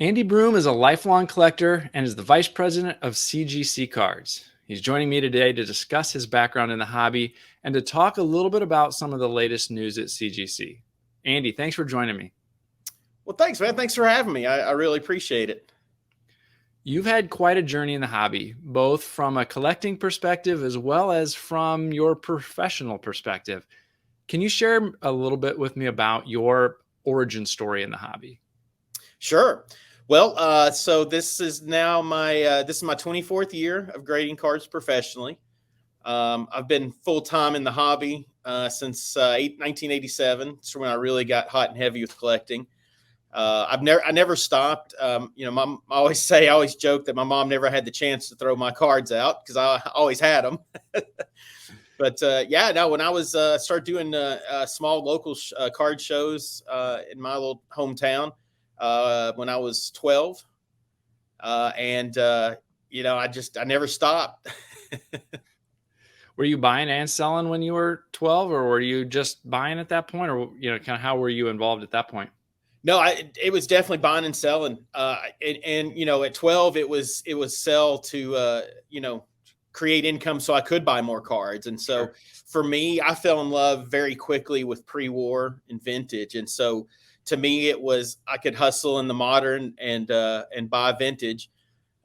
Andy Broome is a lifelong collector and is the vice president of CGC Cards. He's joining me today to discuss his background in the hobby and to talk a little bit about some of the latest news at CGC. Andy, thanks for joining me. Well, thanks, man. Thanks for having me. I really appreciate it. You've had quite a journey in the hobby, both from a collecting perspective as well as from your professional perspective. Can you share a little bit with me about your origin story in the hobby? Sure. Well, so this is now my 24th year of grading cards professionally. I've been full time in the hobby since 1987. That's when I really got hot and heavy with collecting. I never stopped. I always joke that my mom never had the chance to throw my cards out because I always had them. But when I was started doing small local card shows in my little hometown when I was 12, I never stopped. Were you buying and selling when you were 12, or were you just buying at that point, or kind of how were you involved at that point? No, it was definitely buying and selling. At 12, it was sell to create income so I could buy more cards. And so for me, I fell in love very quickly with pre-war and vintage. And so to me, it was I could hustle in the modern and buy vintage,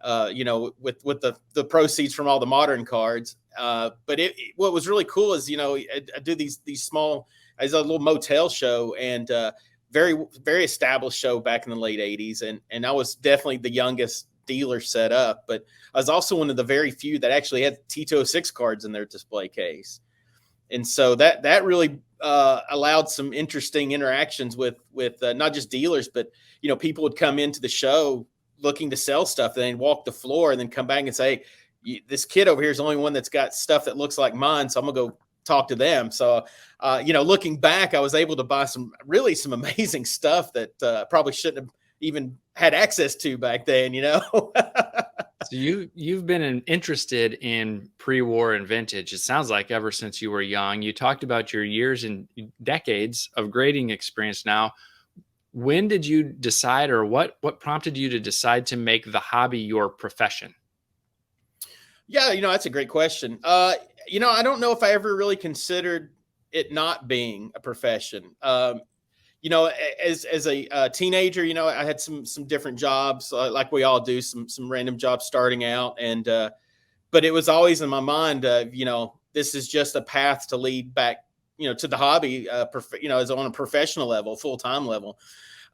with the proceeds from all the modern cards. But what was really cool is I do these small as a little motel show and very very established show back in the late 80s, and I was definitely the youngest dealer set up, but I was also one of the very few that actually had T206 cards in their display case. And so that really allowed some interesting interactions with not just dealers, but people would come into the show looking to sell stuff, and then walk the floor and then come back and say, this kid over here is the only one that's got stuff that looks like mine, so I'm gonna go talk to them. So looking back, I was able to buy some amazing stuff that probably shouldn't have even had access to back then. So you've been interested in pre-war and vintage, it sounds like, ever since you were young. You talked about your years and decades of grading experience now. When did you decide, or what prompted you to decide to make the hobby your profession? Yeah, that's a great question. I don't know if I ever really considered it not being a profession. As a teenager, I had some different jobs, like we all do, some random jobs starting out, and but it was always in my mind, this is just a path to lead back, to the hobby, as on a professional level, full time level.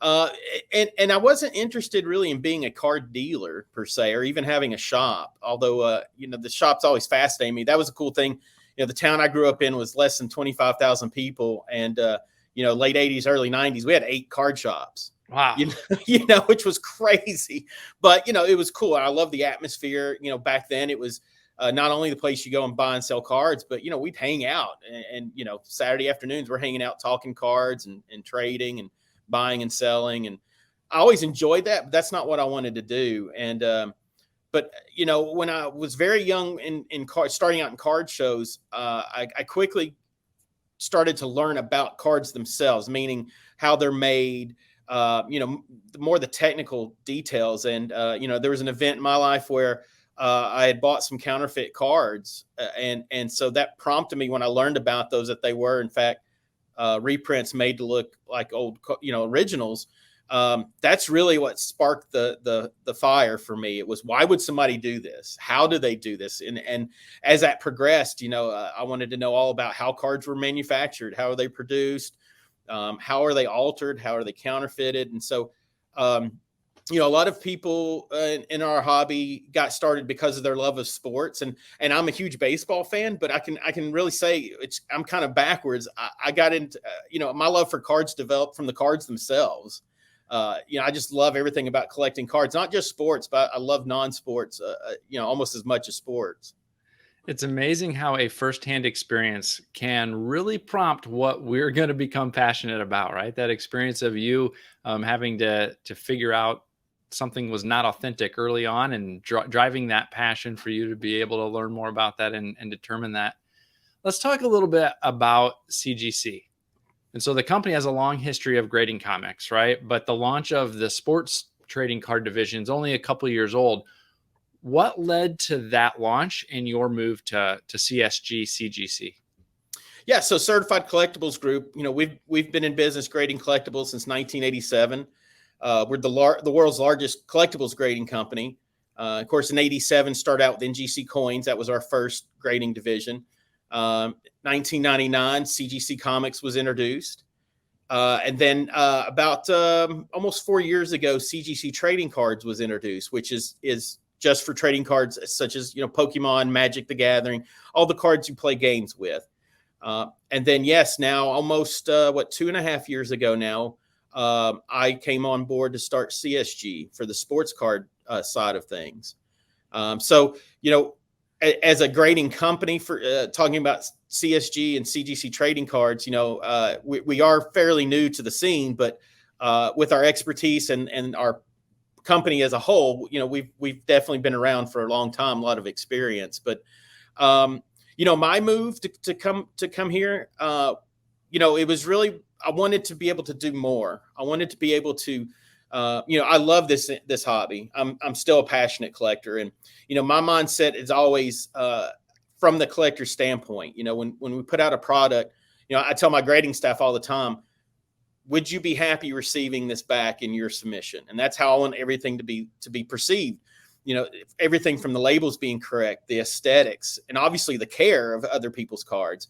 And I wasn't interested really in being a card dealer per se, or even having a shop. Although, the shop's always fascinated me. That was a cool thing. The town I grew up in was less than 25,000 people. And, late 80s, early 90s, we had 8 card shops. Wow. Which was crazy, but, it was cool. I love the atmosphere. Back then it was not only the place you go and buy and sell cards, but, we'd hang out and Saturday afternoons we're hanging out, talking cards and trading and buying and selling. And I always enjoyed that, but that's not what I wanted to do. And, but when I was very young in starting out in card shows, I quickly started to learn about cards themselves, meaning how they're made, more the technical details. And, there was an event in my life where I had bought some counterfeit cards. And so that prompted me, when I learned about those, that they were in fact reprints made to look like old, originals. That's really what sparked the fire for me. It was, why would somebody do this? How do they do this? And as that progressed, I wanted to know all about how cards were manufactured, how are they produced, how are they altered, how are they counterfeited. And so, a lot of people in our hobby got started because of their love of sports, and I'm a huge baseball fan, but I can really say I'm kind of backwards. I got into my love for cards developed from the cards themselves. I just love everything about collecting cards, not just sports, but I love non-sports, almost as much as sports. It's amazing how a firsthand experience can really prompt what we're going to become passionate about, right? That experience of you having to figure out something was not authentic early on, and driving that passion for you to be able to learn more about that and determine that. Let's talk a little bit about CGC. And so the company has a long history of grading comics, right? But the launch of the sports trading card divisions, only a couple years old. What led to that launch and your move to CSG CGC? Yeah, so Certified Collectibles Group, we've been in business grading collectibles since 1987. We're the world's largest collectibles grading company. Of course, in '87, started out with NGC Coins. That was our first grading division. 1999, CGC Comics was introduced. And then about almost 4 years ago, CGC Trading Cards was introduced, which is just for trading cards such as Pokemon, Magic the Gathering, all the cards you play games with. And then, yes, now almost 2.5 years ago now, I came on board to start CSG for the sports card side of things. So, as a grading company for talking about CSG and CGC trading cards, we are fairly new to the scene, but with our expertise and our company as a whole, we've definitely been around for a long time, a lot of experience. But my move to come here, it was really, I wanted to be able to do more. I wanted to be able to, I love this hobby. I'm still a passionate collector, and my mindset is always from the collector standpoint. When we put out a product, I tell my grading staff all the time, would you be happy receiving this back in your submission? And that's how I want everything to be perceived. Everything from the labels being correct, the aesthetics, and obviously the care of other people's cards.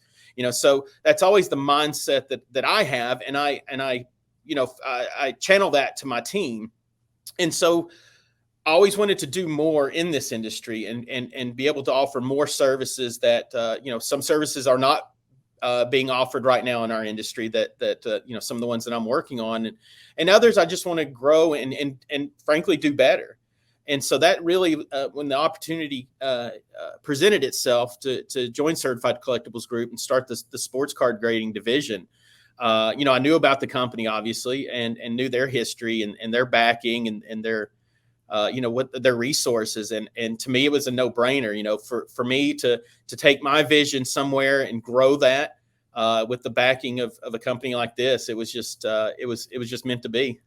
So that's always the mindset that I have, and I channel that to my team. And so I always wanted to do more in this industry and be able to offer more services that some services are not being offered right now in our industry that some of the ones that I'm working on, and others I just want to grow and frankly do better. And so that really, when the opportunity presented itself to join Certified Collectibles Group and start the sports card grading division, I knew about the company obviously and knew their history and their backing and their what their resources, and to me it was a no-brainer. For me to take my vision somewhere and grow that with the backing of a company like this, it was just meant to be.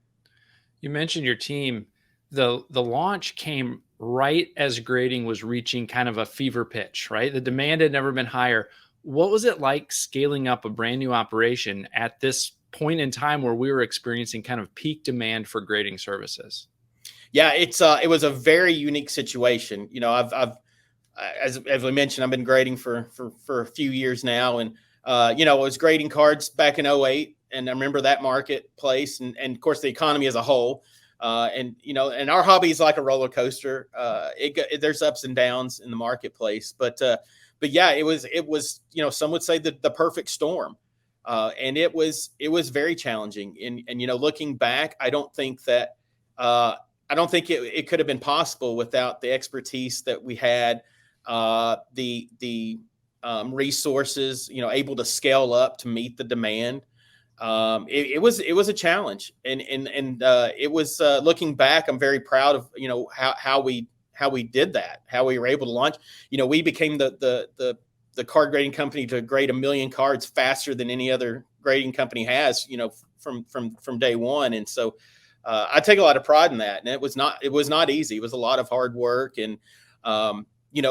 You mentioned your team. The launch came right as grading was reaching kind of a fever pitch, right? The demand had never been higher. What was it like scaling up a brand new operation at this point in time where we were experiencing kind of peak demand for grading services? Yeah, it was a very unique situation. I've as we mentioned, I've been grading for a few years now, and I was grading cards back in '08, and I remember that marketplace, and of course the economy as a whole. And our hobby is like a roller coaster. There's ups and downs in the marketplace, but yeah, it was some would say the perfect storm, and it was very challenging. And looking back, I don't think it could have been possible without the expertise that we had, the resources, able to scale up to meet the demand. It was a challenge, and it was looking back, I'm very proud of how we did that, how we were able to launch. We became the card grading company to grade 1 million cards faster than any other grading company has, from day one. And so I take a lot of pride in that. And it was not easy. It was a lot of hard work, and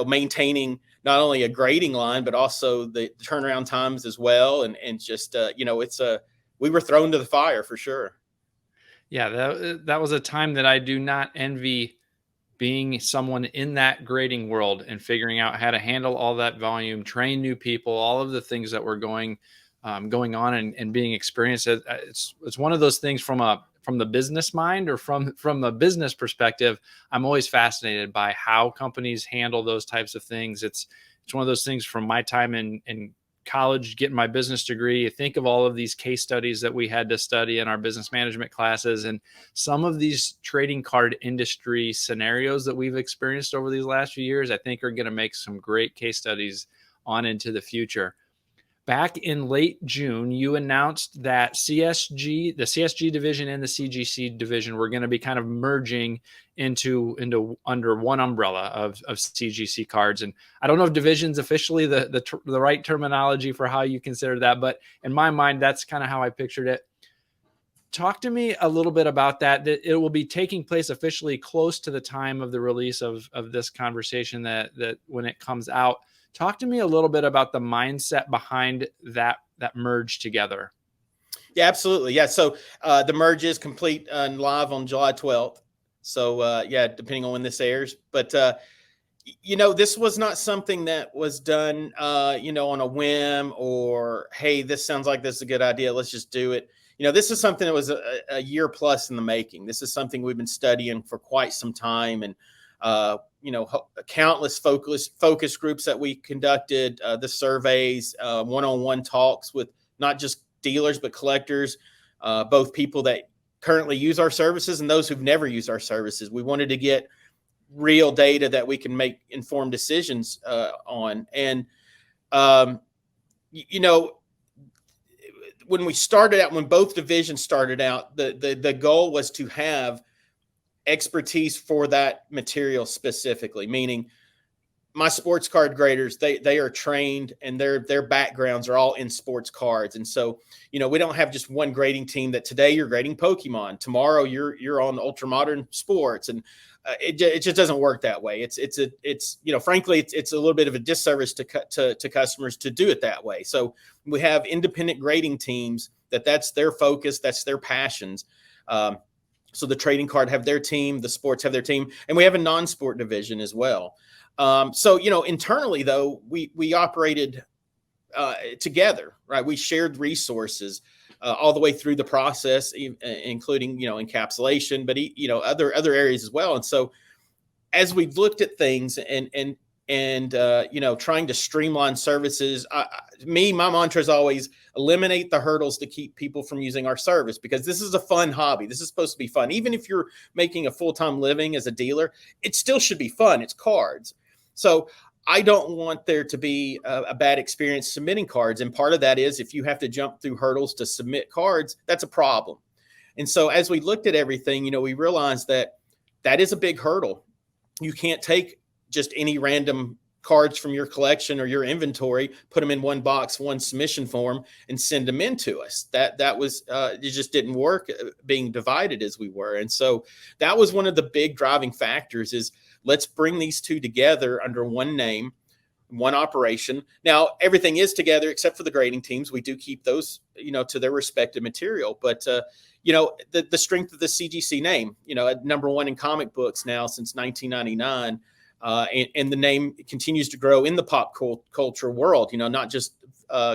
maintaining not only a grading line but also the turnaround times as well. And just we were thrown to the fire for sure. Yeah, that was a time that I do not envy, being someone in that grading world and figuring out how to handle all that volume, train new people, all of the things that were going on and being experienced. It's one of those things from the business mind, or from a business perspective. I'm always fascinated by how companies handle those types of things. It's one of those things from my time in college, getting my business degree. You think of all of these case studies that we had to study in our business management classes, and some of these trading card industry scenarios that we've experienced over these last few years, I think are going to make some great case studies on into the future. Back in late June, you announced that the CSG division and the CGC division were going to be kind of merging into under one umbrella of CGC cards. And I don't know if division's officially the right terminology for how you consider that, but in my mind, that's kind of how I pictured it. Talk to me a little bit about that. That it will be taking place officially close to the time of the release of this conversation. That when it comes out, talk to me a little bit about the mindset behind that merge together. Yeah, absolutely. Yeah. So the merge is complete and live on July 12th. So yeah, depending on when this airs, but this was not something that was done, on a whim or, hey, this sounds like this is a good idea, let's just do it. This is something that was a year plus in the making. This is something we've been studying for quite some time, and countless focus groups that we conducted, the surveys, one-on-one talks with not just dealers but collectors, both people that currently use our services and those who've never used our services. We wanted to get real data that we can make informed decisions on. And, when both divisions started out, the goal was to have expertise for that material specifically, meaning my sports card graders, they are trained and their backgrounds are all in sports cards. And so, we don't have just one grading team that today you're grading Pokemon, tomorrow you're on ultra modern sports. And it just doesn't work that way. It's frankly, it's a little bit of a disservice to customers to do it that way. So we have independent grading teams that's their focus, that's their passions. So the trading card have their team, the sports have their team, and we have a non-sport division as well. So internally though, we operated together, right? We shared resources all the way through the process, including encapsulation, but other areas as well. And so as we've looked at things and trying to streamline services, my mantra is always eliminate the hurdles to keep people from using our service, because this is a fun hobby. This is supposed to be fun. Even if you're making a full-time living as a dealer, it still should be fun. It's cards. So I don't want there to be a bad experience submitting cards. And part of that is if you have to jump through hurdles to submit cards, that's a problem. And so as we looked at everything, we realized that is a big hurdle. You can't take just any random cards from your collection or your inventory, put them in one box, one submission form, and send them in to us. That was it just didn't work being divided as we were. And so that was one of the big driving factors is let's bring these two together under one name, one operation. Now, everything is together except for the grading teams. We do keep those, to their respective material. But, the strength of the CGC name, at number one in comic books now since 1999. And the name continues to grow in the pop culture world, not just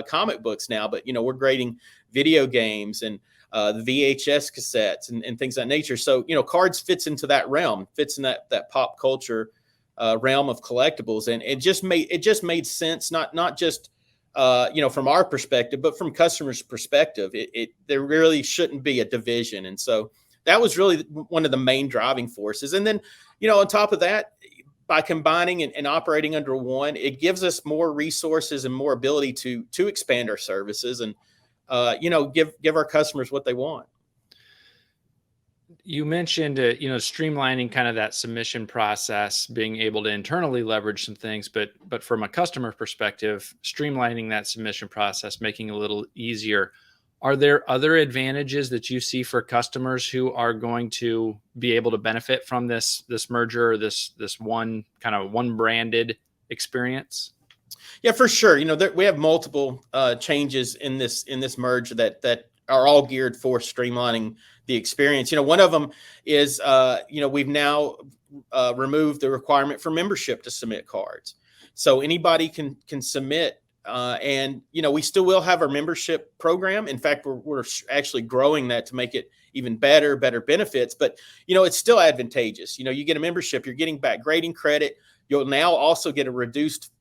comic books now, but, we're grading video games and the VHS cassettes and things of that nature. So, cards fits into that realm, fits in that pop culture realm of collectibles. And it just made sense, not just, from our perspective, but from customers' perspective. There really shouldn't be a division. And so that was really one of the main driving forces. And then, on top of that, by combining and operating under one, it gives us more resources and more ability to expand our services and, give our customers what they want. You mentioned, streamlining kind of that submission process, being able to internally leverage some things, but from a customer perspective, streamlining that submission process, making it a little easier. Are there other advantages that you see for customers who are going to be able to benefit from this merger, this one branded experience? Yeah, for sure. We have multiple changes in this merge that are all geared for streamlining the experience. One of them is, we've now removed the requirement for membership to submit cards. So anybody can submit. And we still will have our membership program. In fact, we're actually growing that to make it even better benefits. But it's still advantageous. You get a membership, you're getting back grading credit. You'll now also get a reduced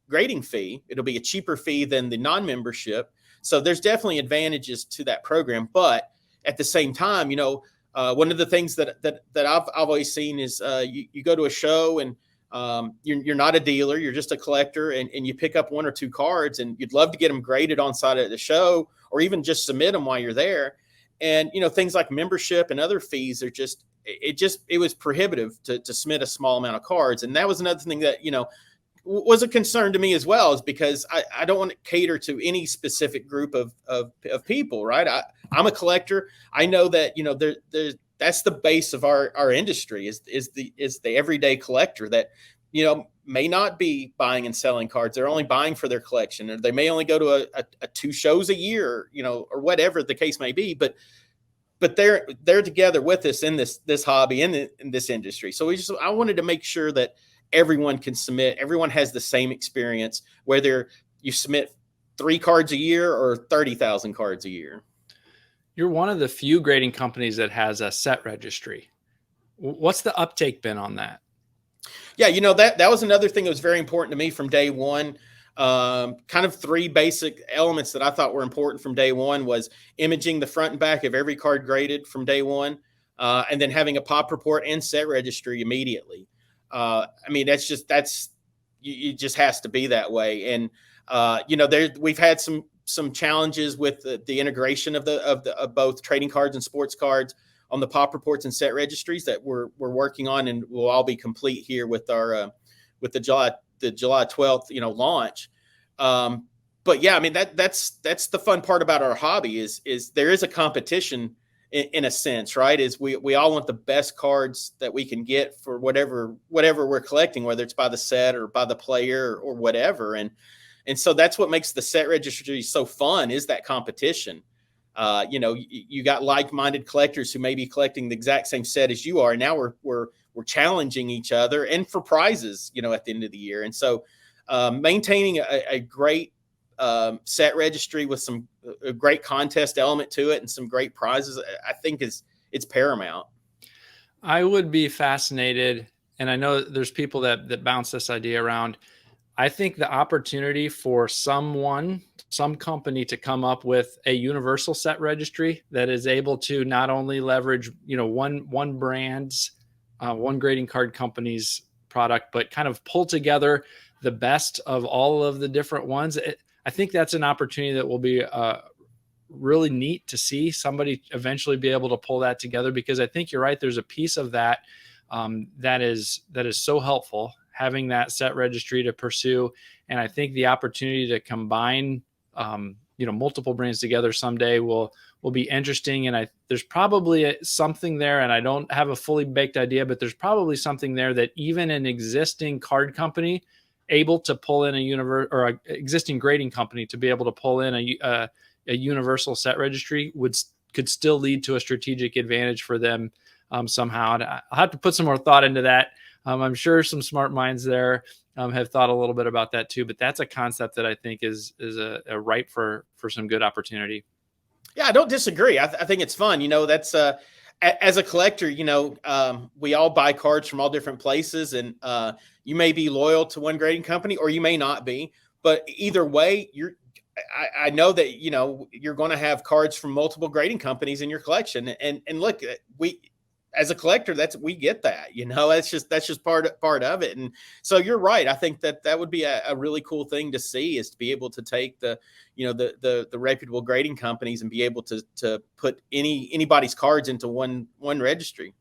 grading fee. It'll be a cheaper fee than the non-membership. So there's definitely advantages to that program. But at the same time, one of the things that I've always seen is you go to a show and you're not a dealer, you're just a collector, and you pick up one or two cards and you'd love to get them graded on site at the show or even just submit them while you're there. And, things like membership and other fees are it was prohibitive to submit a small amount of cards. And that was another thing that, was a concern to me as well, is because I don't want to cater to any specific group of people, right? I'm a collector. I know that, that's the base of our industry is the everyday collector that, may not be buying and selling cards. They're only buying for their collection, or they may only go to a 2 shows a year, or whatever the case may be. But they're together with us in this hobby, in this industry. So I wanted to make sure that everyone can submit. Everyone has the same experience, whether you submit 3 cards a year or 30,000 cards a year. You're one of the few grading companies that has a set registry. What's the uptake been on that? Yeah, that was another thing that was very important to me from day one. Kind of 3 basic elements that I thought were important from day one was imaging the front and back of every card graded from day one, and then having a pop report and set registry immediately. I mean, it just has to be that way. And we've had some challenges with the integration of both trading cards and sports cards on the pop reports and set registries that we're working on, and will all be complete here with our with the July 12th launch. But yeah, I mean, that's the fun part about our hobby is there is a competition in a sense, right? Is we all want the best cards that we can get for whatever we're collecting, whether it's by the set or by the player or whatever. And so that's what makes the set registry so fun, is that competition. You got like-minded collectors who may be collecting the exact same set as you are. Now we're challenging each other, and for prizes, at the end of the year. And so maintaining a great set registry with a great contest element to it and some great prizes, I think it's paramount. I would be fascinated, and I know there's people that bounce this idea around. I think the opportunity for some company to come up with a universal set registry that is able to not only leverage, one brand's, one grading card company's product, but kind of pull together the best of all of the different ones. I think that's an opportunity that will be really neat to see somebody eventually be able to pull that together, because I think you're right. There's a piece of that that is so helpful, having that set registry to pursue. And I think the opportunity to combine, multiple brands together someday will be interesting. And there's probably something there, and I don't have a fully baked idea, but there's probably something there that even an existing card company able to pull in or an existing grading company to be able to pull in a universal set registry could still lead to a strategic advantage for them somehow. And I'll have to put some more thought into that. I'm sure some smart minds there have thought a little bit about that too, but that's a concept that I think is a ripe for some good opportunity. Yeah, I don't disagree. I think it's fun. That's as a collector, we all buy cards from all different places, and you may be loyal to one grading company or you may not be, but either way, I know that, you're going to have cards from multiple grading companies in your collection. And look, as a collector, we get that, that's just part of it. And so you're right. I think that would be a really cool thing to see, is to be able to take the reputable grading companies and be able to put anybody's cards into one registry.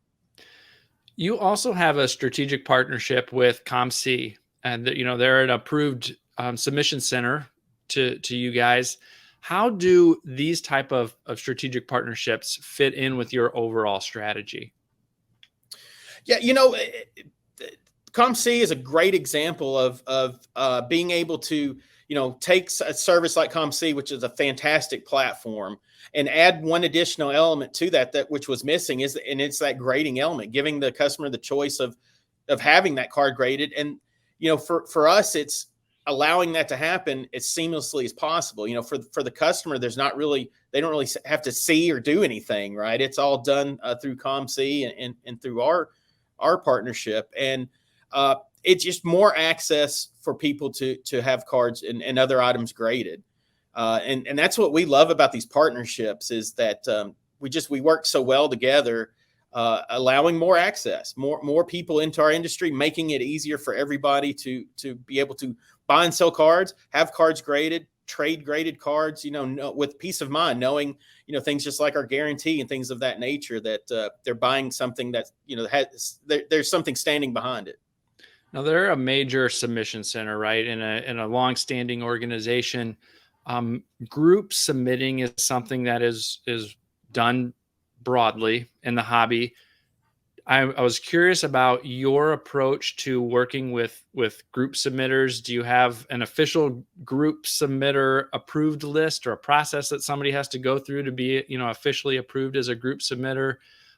You also have a strategic partnership with ComC, and they're an approved submission center to you guys. How do these type of strategic partnerships fit in with your overall strategy? Yeah, ComC is a great example of being able to, take a service like ComC, which is a fantastic platform, and add one additional element to that which was missing, it's that grading element, giving the customer the choice of having that card graded. And, for us, it's allowing that to happen as seamlessly as possible. For the customer, they don't really have to see or do anything, right? It's all done through ComC and through our partnership. And it's just more access for people to have cards and other items graded. And that's what we love about these partnerships, is that we work so well together, allowing more access, more people into our industry, making it easier for everybody to be able to buy and sell cards, have cards graded, trade graded cards, with peace of mind, knowing, things just like our guarantee and things of that nature, that they're buying something that, there's something standing behind it. Now they're a major submission center, right? In a long-standing organization. Group submitting is something that is done broadly in the hobby. I was curious about your approach to working with group submitters. Do you have an official group submitter approved list or a process that somebody has to go through to be, officially approved as a group submitter?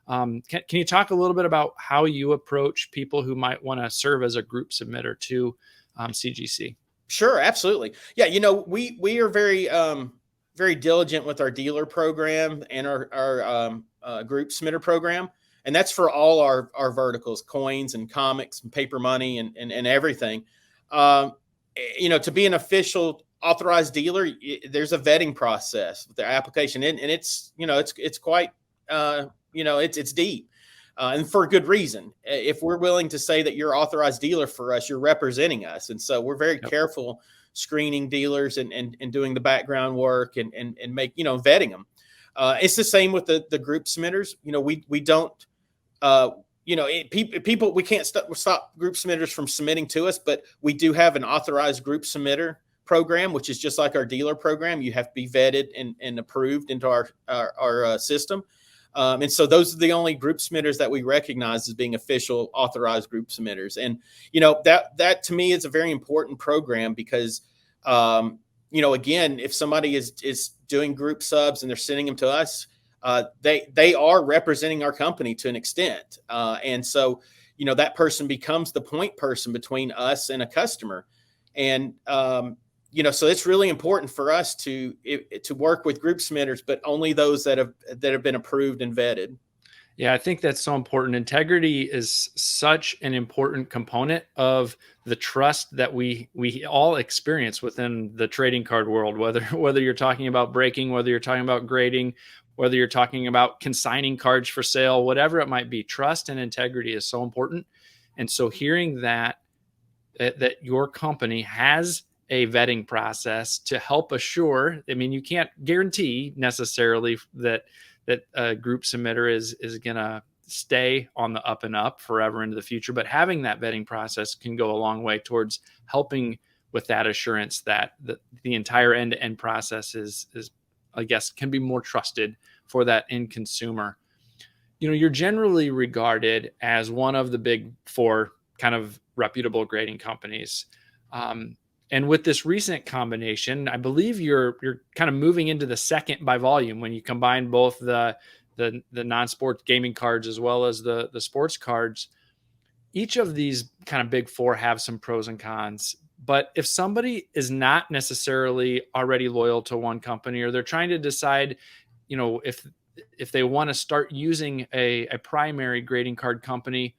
Can you talk a little bit about how you approach people who might want to serve as a group submitter to CGC? Sure, absolutely. Yeah, we are very diligent with our dealer program and our group submitter program, and that's for all our verticals, coins and comics and paper money and everything. Um, to be an official authorized dealer, there's a vetting process with the application, and it's quite it's deep. And for a good reason. If we're willing to say that you're authorized dealer for us, you're representing us. And so we're very Yep. careful screening dealers and doing the background work and vetting them. It's the same with the group submitters. We don't, people, we can't stop group submitters from submitting to us, but we do have an authorized group submitter program, which is just like our dealer program. You have to be vetted and approved into our system. And so those are the only group submitters that we recognize as being official authorized group submitters. And, that to me is a very important program because, again, if somebody is doing group subs and they're sending them to us, they are representing our company to an extent. And so, that person becomes the point person between us and a customer. And, so it's really important for us to work with group submitters, but only those that have been approved and vetted. Yeah, I think that's so important. Integrity is such an important component of the trust that we all experience within the trading card world. Whether you're talking about breaking, whether you're talking about grading, whether you're talking about consigning cards for sale, whatever it might be, trust and integrity is so important. And so hearing that your company has a vetting process to help assure, I mean, you can't guarantee necessarily that a group submitter is going to stay on the up and up forever into the future, but having that vetting process can go a long way towards helping with that assurance that the entire end-to-end process is, I guess, can be more trusted for that end consumer. You're generally regarded as one of the big four kind of reputable grading companies. And with this recent combination, I believe you're kind of moving into the second by volume when you combine both the non-sport gaming cards as well as the sports cards. Each of these kind of big four have some pros and cons. But if somebody is not necessarily already loyal to one company, or they're trying to decide, if they want to start using a primary grading card company,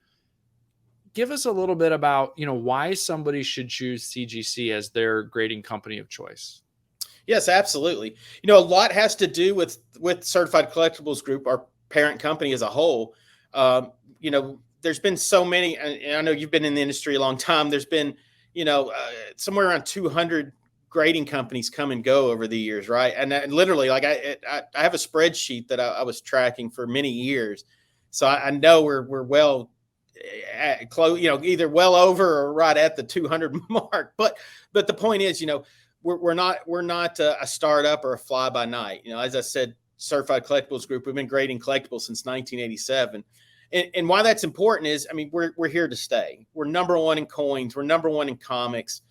give us a little bit about, why somebody should choose CGC as their grading company of choice. Yes, absolutely. A lot has to do with Certified Collectibles Group, our parent company as a whole. There's been so many, and I know you've been in the industry a long time. There's been, somewhere around 200 grading companies come and go over the years, right? And literally, like I have a spreadsheet that I was tracking for many years, so I know we're well close, either well over or right at the 200 mark. But the point is, we're not a startup or a fly by night. As I said, Certified Collectibles Group, we've been grading collectibles since 1987. And why that's important is, I mean, we're here to stay. We're number one in coins. We're number one in comics.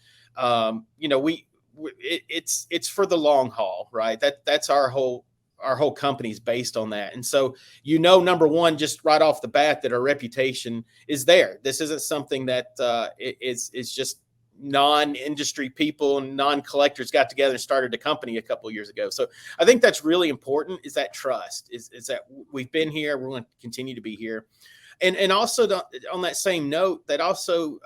It's for the long haul, right? That's our whole company's based on that. And so, number one, just right off the bat, that our reputation is there. This isn't something that is just non-industry people and non-collectors got together and started a company a couple of years ago. So I think that's really important, is that trust, is that we've been here, we're going to continue to be here. And also on that same note, that also,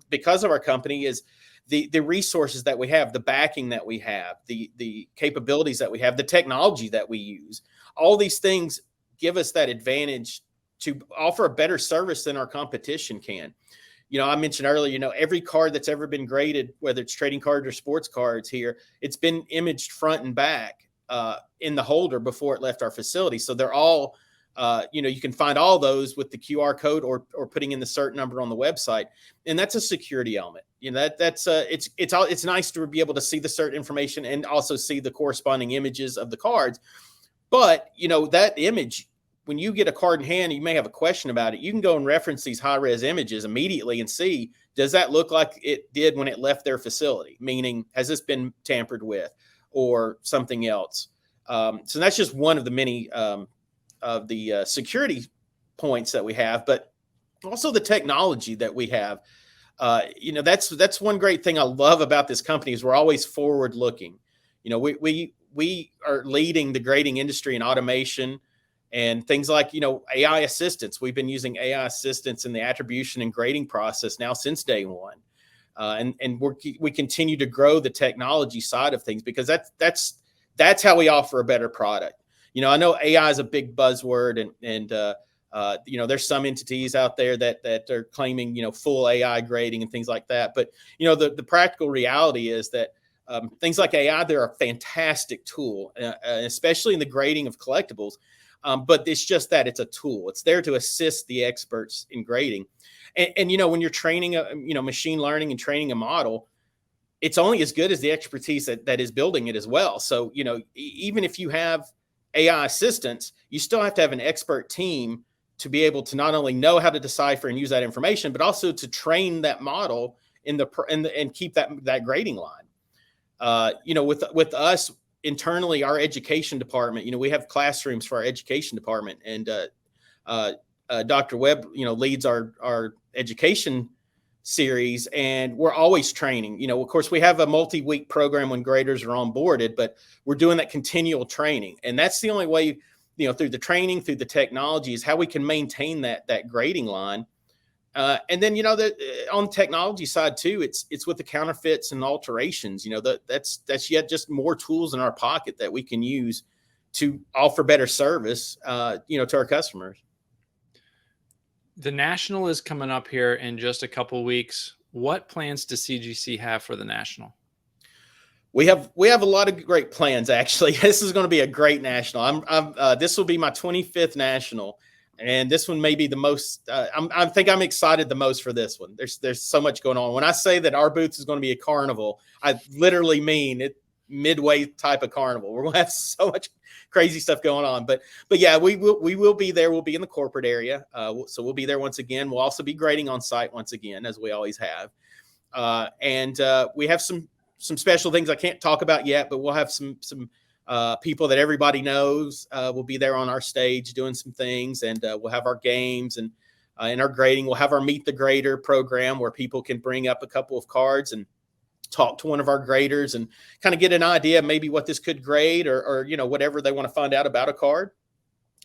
because of our company, is the resources that we have, the backing that we have, the capabilities that we have, the technology that we use. All these things give us that advantage to offer a better service than our competition can. I mentioned earlier, every card that's ever been graded, whether it's trading cards or sports cards here, it's been imaged front and back in the holder before it left our facility. So they're all You can find all those with the QR code or putting in the cert number on the website, and that's a security element. It's nice to be able to see the cert information and also see the corresponding images of the cards. But that image, when you get a card in hand, you may have a question about it. You can go and reference these high-res images immediately and see, does that look like it did when it left their facility? Meaning, has this been tampered with or something else? So that's just one of the many of the security points that we have, but also the technology that we have. That's one great thing I love about this company is we're always forward looking. We are leading the grading industry in automation and things like, AI assistance. We've been using AI assistance in the attribution and grading process now since day one. And we continue to grow the technology side of things because that's how we offer a better product. I know AI is a big buzzword and there's some entities out there that are claiming, full AI grading and things like that. But, the practical reality is that things like AI, they're a fantastic tool, especially in the grading of collectibles. But it's just that it's a tool. It's there to assist the experts in grading. And when you're training, machine learning and training a model, it's only as good as the expertise that is building it as well. So, even if you have AI assistance, you still have to have an expert team to be able to not only know how to decipher and use that information, but also to train that model and keep that grading line. With us internally, our education department, we have classrooms for our education department, and Dr. Webb, leads our education series, and we're always training. Of course, we have a multi-week program when graders are onboarded, but we're doing that continual training, and that's the only way. Through the training, through the technology, is how we can maintain that grading line. And then, on the technology side too, it's with the counterfeits and alterations. That's yet just more tools in our pocket that we can use to offer better service, to our customers. The National is coming up here in just a couple of weeks. What plans does CGC have for the National? We have a lot of great plans. Actually, this is going to be a great National. This will be my 25th National, and this one may be the most. I think I'm excited the most for this one. There's so much going on. When I say that our booth is going to be a carnival, I literally mean it. Midway type of carnival. We're going to have so much crazy stuff going on, but yeah, we will be there. We'll be in the corporate area, so we'll be there once again. We'll also be grading on site once again, as we always have, and we have some special things I can't talk about yet, but we'll have some people that everybody knows will be there on our stage doing some things, and we'll have our games and in our grading. We'll have our Meet the Grader program where people can bring up a couple of cards and talk to one of our graders and kind of get an idea maybe what this could grade or whatever they want to find out about a card.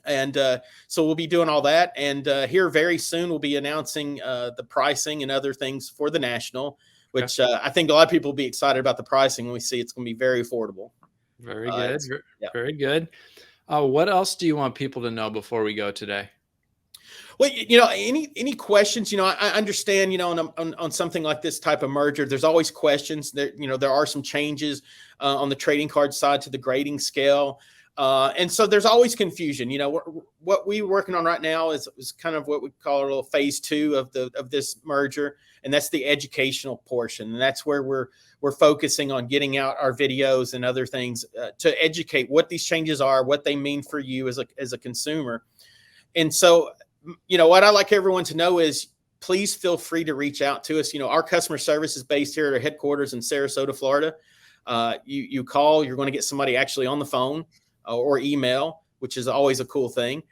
And so we'll be doing all that. And here very soon we'll be announcing the pricing and other things for the National, which I think a lot of people will be excited about the pricing when we see it's going to be very affordable. Very good. Very good. What else do you want people to know before we go today? Well, any questions? I understand. On something like this type of merger, there's always questions. There are some changes on the trading card side to the grading scale, and so there's always confusion. What we're working on right now is kind of what we call a little phase 2 of this merger, and that's the educational portion, and that's where we're focusing on getting out our videos and other things to educate what these changes are, what they mean for you as a consumer, and so. What I like everyone to know is please feel free to reach out to us. Our customer service is based here at our headquarters in Sarasota, Florida. You call, you're going to get somebody actually on the phone or email, which is always a cool thing.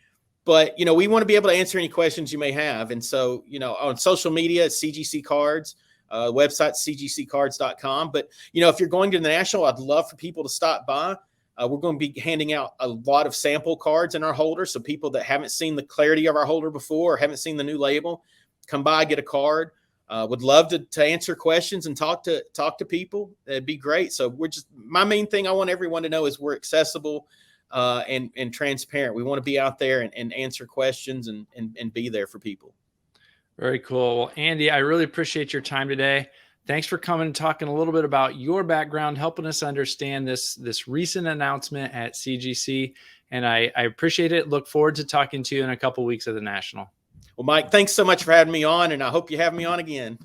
But, we want to be able to answer any questions you may have. And so, on social media, it's CGC Cards, website, cgccards.com. But, if you're going to the National, I'd love for people to stop by. We're going to be handing out a lot of sample cards in our holder. So people that haven't seen the clarity of our holder before or haven't seen the new label, come by, get a card. Would love to answer questions and talk to people. It'd be great. So my main thing I want everyone to know is we're accessible and transparent. We want to be out there and answer questions and be there for people. Very cool. Well, Andy, I really appreciate your time today. Thanks for coming and talking a little bit about your background, helping us understand this recent announcement at CGC, And I appreciate it. Look forward to talking to you in a couple weeks at the National. Well, Mike, thanks so much for having me on, and I hope you have me on again.